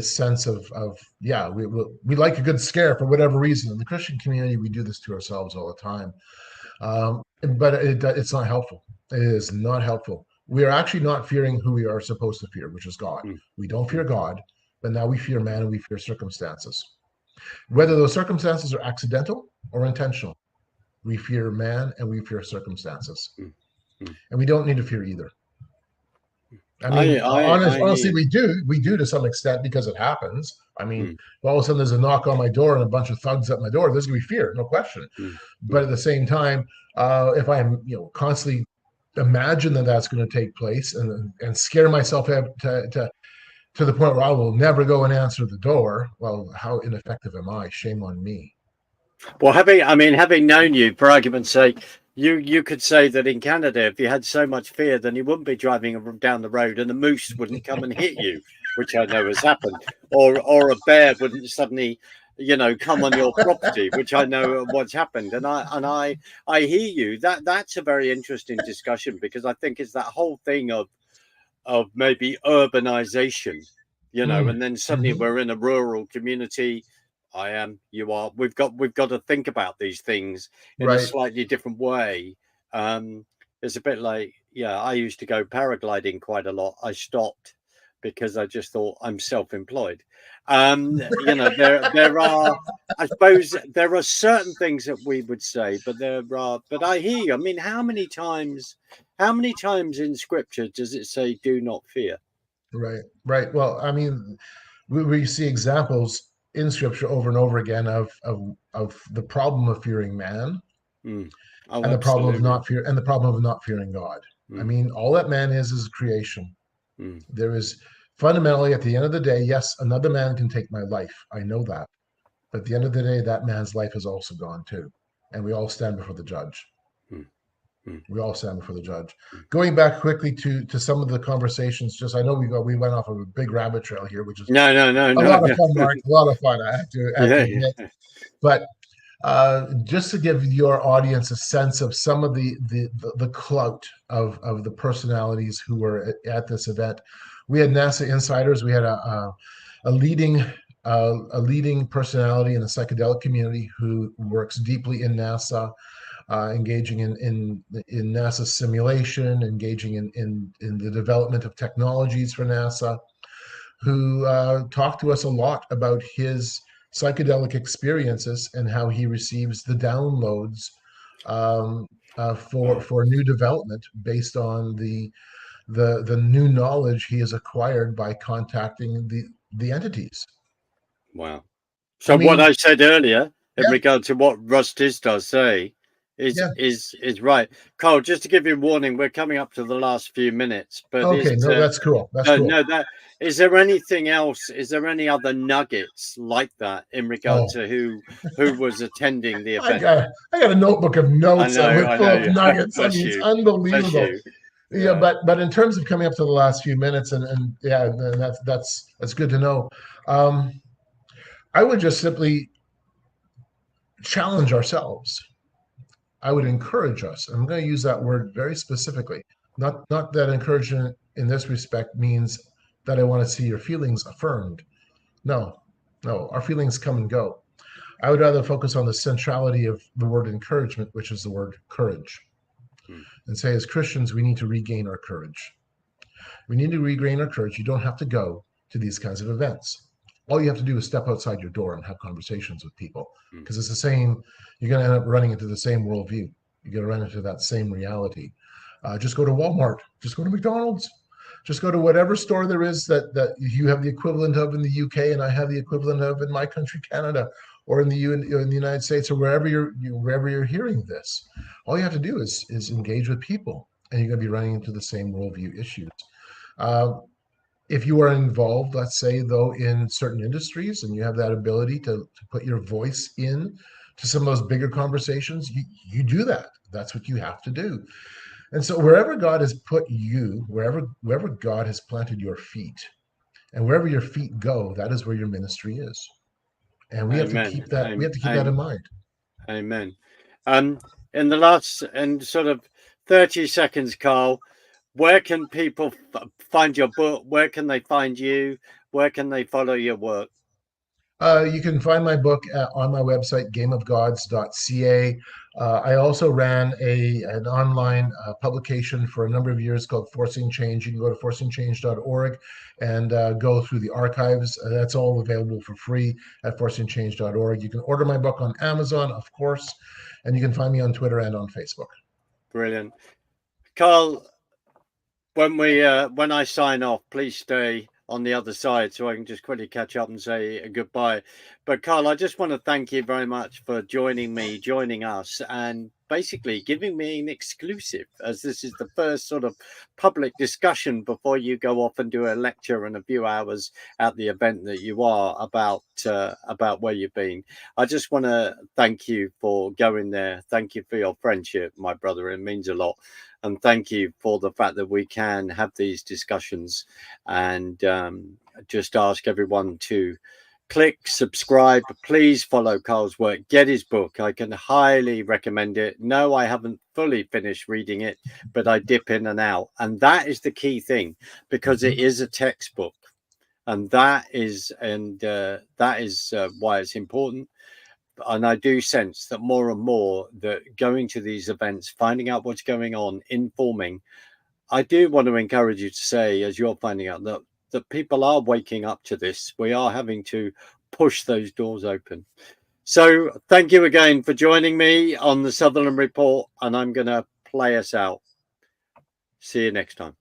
[SPEAKER 2] sense of we like a good scare for whatever reason. In the Christian community, we do this to ourselves all the time. But it's not helpful. It is not helpful. We are actually not fearing who we are supposed to fear, which is God. We don't fear God, but now we fear man and we fear circumstances. Whether those circumstances are accidental or intentional, we fear man and we fear circumstances. And we don't need to fear either. I mean, honestly, we do to some extent because it happens. I mean, all of a sudden there's a knock on my door and a bunch of thugs at my door. There's going to be fear, no question. But at the same time, if I'm, constantly imagine that that's going to take place and scare myself to the point where I will never go and answer the door, well, how ineffective am I? Shame on me.
[SPEAKER 1] Well, having known you, for argument's sake, you could say that in Canada, if you had so much fear, then you wouldn't be driving down the road and a moose wouldn't come and hit you, which I know has happened, or a bear wouldn't suddenly, come on your property, which I know what's happened. And I hear you. That's a very interesting discussion, because I think it's that whole thing of maybe urbanization, and then suddenly we're in a rural community. I am, you are. We've got to think about these things in a slightly different way. It's a bit like, I used to go paragliding quite a lot. I stopped because I just thought I'm self-employed. There are, I suppose, there are certain things that we would say, but I hear you. I mean, how many times in Scripture does it say, "Do not fear"?
[SPEAKER 2] Right. Well, I mean, we see examples in Scripture over and over again of the problem of fearing man, and the problem of not fearing God. I mean, all that man is creation. There is fundamentally, at the end of the day, yes, another man can take my life. I know that, but at the end of the day, that man's life is also gone too, and we all stand before the judge. We all stand before the judge. Going back quickly to some of the conversations, I know we went off of a big rabbit trail here, which is
[SPEAKER 1] no,
[SPEAKER 2] a lot of fun, Mark. A lot of fun, I have to admit. But just to give your audience a sense of some of the clout of the personalities who were at this event, we had NASA insiders. We had a leading personality in the psychedelic community who works deeply in NASA. Engaging in NASA simulation, engaging in the development of technologies for NASA, who talked to us a lot about his psychedelic experiences and how he receives the downloads for new development based on the new knowledge he has acquired by contacting the entities.
[SPEAKER 1] Wow. So what I said earlier in regard to what Russ does say is right. Carl, just to give you a warning, we're coming up to the last few minutes. But
[SPEAKER 2] that's cool.
[SPEAKER 1] Is there anything else? Is there any other nuggets like that in regard to who was attending the event?
[SPEAKER 2] I got a notebook of notes full of nuggets. I mean, it's unbelievable. Yeah, but in terms of coming up to the last few minutes, and that's good to know. I would just simply challenge ourselves. I would encourage us. I'm going to use that word very specifically. Not that encouragement in this respect means that I want to see your feelings affirmed. No, our feelings come and go. I would rather focus on the centrality of the word encouragement, which is the word courage. And say, as Christians, we need to regain our courage. We need to regain our courage. You don't have to go to these kinds of events. All you have to do is step outside your door and have conversations with people, because it's the same. You're going to end up running into the same worldview. You're going to run into that same reality. Just go to Walmart. Just go to McDonald's. Just go to whatever store there is that you have the equivalent of in the UK and I have the equivalent of in my country, Canada, or in the United States, or wherever you're hearing this. All you have to do is engage with people, and you're going to be running into the same worldview issues. If you are involved, let's say, though, in certain industries, and you have that ability to put your voice in to some of those bigger conversations, you do that. That's what you have to do. And so wherever God has put you, wherever God has planted your feet, and wherever your feet go, that is where your ministry is. And we have to keep that. We have to keep that in mind.
[SPEAKER 1] Amen. In the last sort of 30 seconds, Carl, where can people find your book? Where can they find you? Where can they follow your work?
[SPEAKER 2] You can find my book on my website, gameofgods.ca. I also ran an online publication for a number of years called Forcing Change. You can go to forcingchange.org and go through the archives. That's all available for free at forcingchange.org. You can order my book on Amazon, of course, and you can find me on Twitter and on Facebook.
[SPEAKER 1] Brilliant. Carl, when I sign off, please stay on the other side so I can just quickly catch up and say goodbye. But Carl, I just want to thank you very much for joining us, and basically giving me an exclusive, as this is the first sort of public discussion before you go off and do a lecture and a few hours at the event that you are about where you've been. I just want to thank you for going there. Thank you for your friendship, my brother. It means a lot. And thank you for the fact that we can have these discussions, and just ask everyone to click subscribe. Please follow Carl's work, get his book. I can highly recommend it. No, I haven't fully finished reading it, but I dip in and out, and that is the key thing, because it is a textbook, and that is why it's important. And I do sense that more and more that going to these events, finding out what's going on, informing. I do want to encourage you to say, as you're finding out, that people are waking up to this. We are having to push those doors open. So thank you again for joining me on the Sutherland Report, and I'm going to play us out. See you next time.